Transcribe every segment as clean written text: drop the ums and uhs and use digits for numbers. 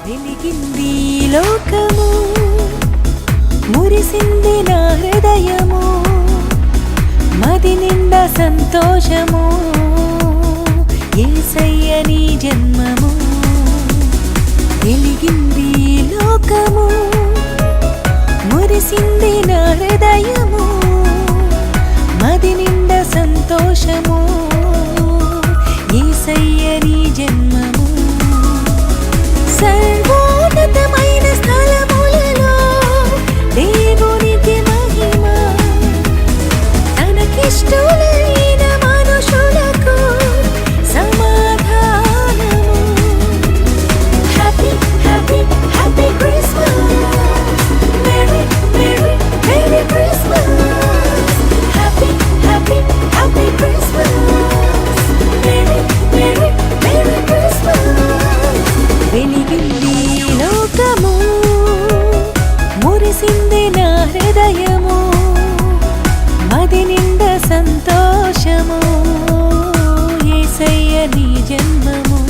వెలిగింది లోకము, మురిసింది నా హృదయము, మది నిండా సంతోషము, యేసయ్య నీ జన్మము. వెలిగింది లోకము, మురిసింది నా హృదయము, మది నిండా సంతోషము, యేసయ్య నీ జన్మము. సర్వోన్నతమైన స్థలములలో దేవునికి మహిమ, తనకిష్టులైన మనుషులకు సమాధానము. Happy happy happy Christmas, merry merry merry Christmas. Happy happy happy Christmas, merry merry merry Christmas. వెలిగింది లోకము, మురిసింది నా హృదయము, మది నిండా సంతోషము, యేసయ్య నీ జన్మము.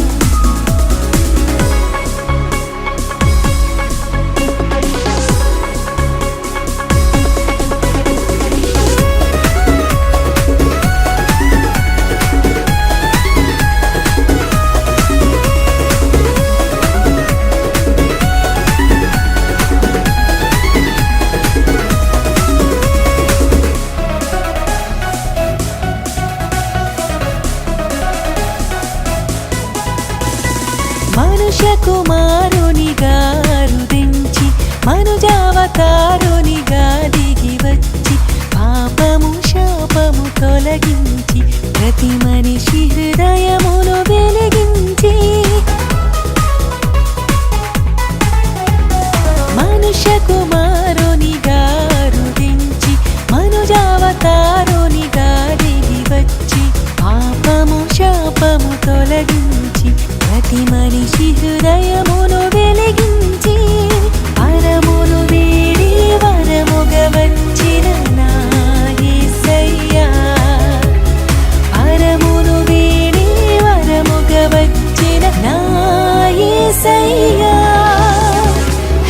మనుష్య కుమారునిగా రుదించి, మనుజావతారునిగా దిగి వచ్చి, పాపము శాపము తొలగించి, ప్రతి మనిషి హృదయమును వెలిగించి. మనుష్య కుమారునిగా రుదించి, మనుజావతారునిగా దిగి వచ్చి, పాపము శాపము తొలగించి, ప్రతి మనిషి హృదయమును వెలిగించి, పరమును వీడి వరముగా వచ్చిన నా యేసయ్య, పరమును వీడి వరముగా వచ్చిన నా యేసయ్య.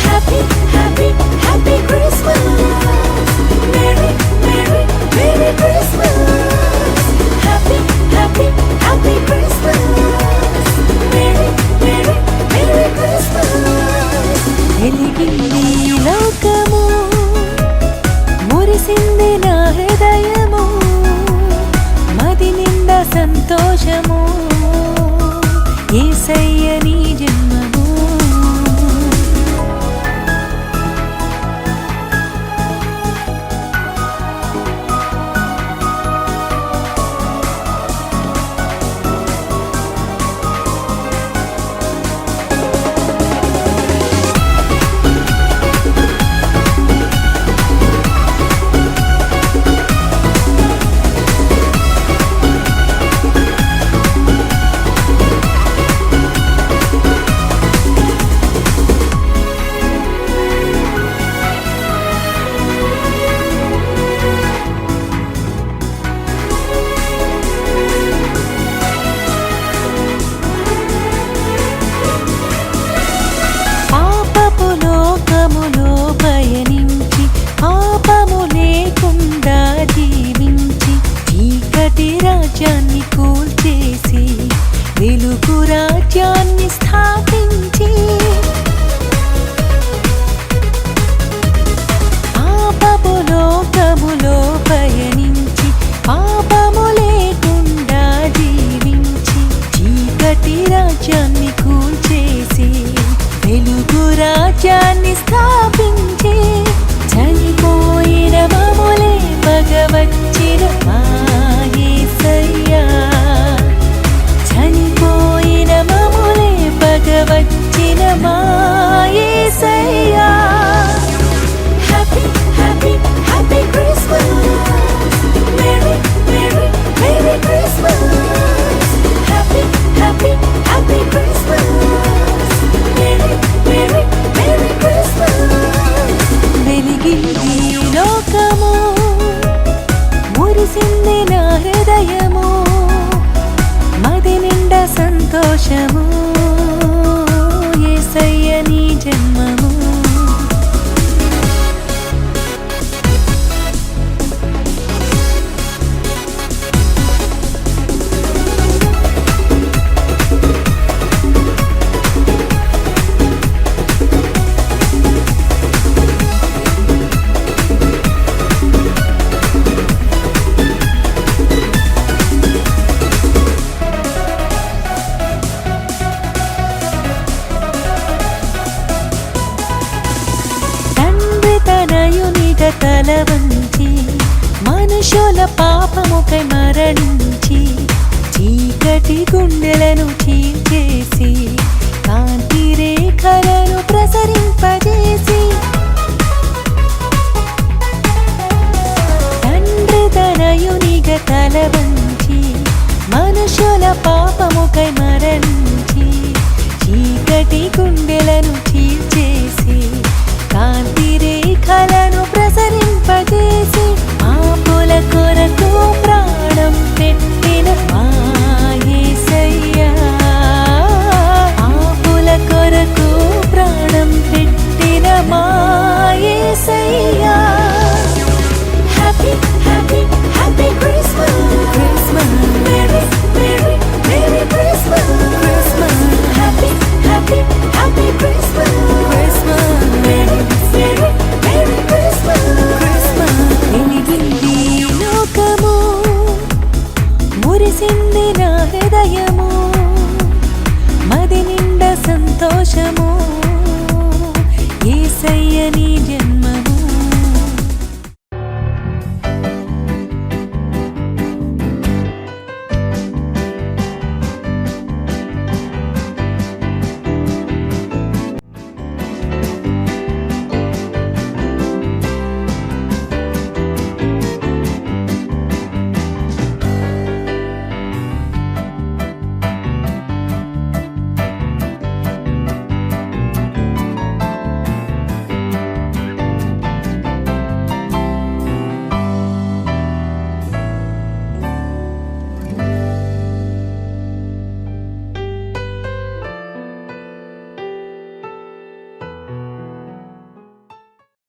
Happy happy happy Christmas, merry merry merry Christmas. Happy happy happy Christmas, వెలిగింది లోకము, మురిసింది నా హృదయము, మది నిండా సంతోషము, యేసయ్య నీ జన్మము. లోకములో పయనించి, పాపము లేకుండా జీవించి, చీకటి రాజ్యాన్ని కూల్చేసి, వెలుగు రాజ్యాన్ని స్థాపించి, పాపపు లోకములో పయనించి, పాపము లేకుండా జీవించి, చీకటి రాజ్యాన్ని కూల్చేసి, వెలుగు రాజ్యాన్ని స్థాపించి, చనిపోయిన మమ్ములే పగవచ్చిన మా యేసయ్య, చనిపోయిన మమ్ములే పగవచ్చిన మా యేసయ్య. Happy happy happy Christmas, merry merry merry Christmas. Happy happy happy Christmas, merry merry merry Christmas. వెలిగింది లోకము, మురిసింది నా హృదయము, మది నిండా సంతోషము, యేసయ్య తల వంచి మనుషుల పాపముకై మరణించి చీకటి గుండెలను చీల్చేసి కాంతి రేఖలను ప్రసరింపజేసి తండ్రి తనయునిగా తల వంచి మనుషుల పాపముకై మరణించి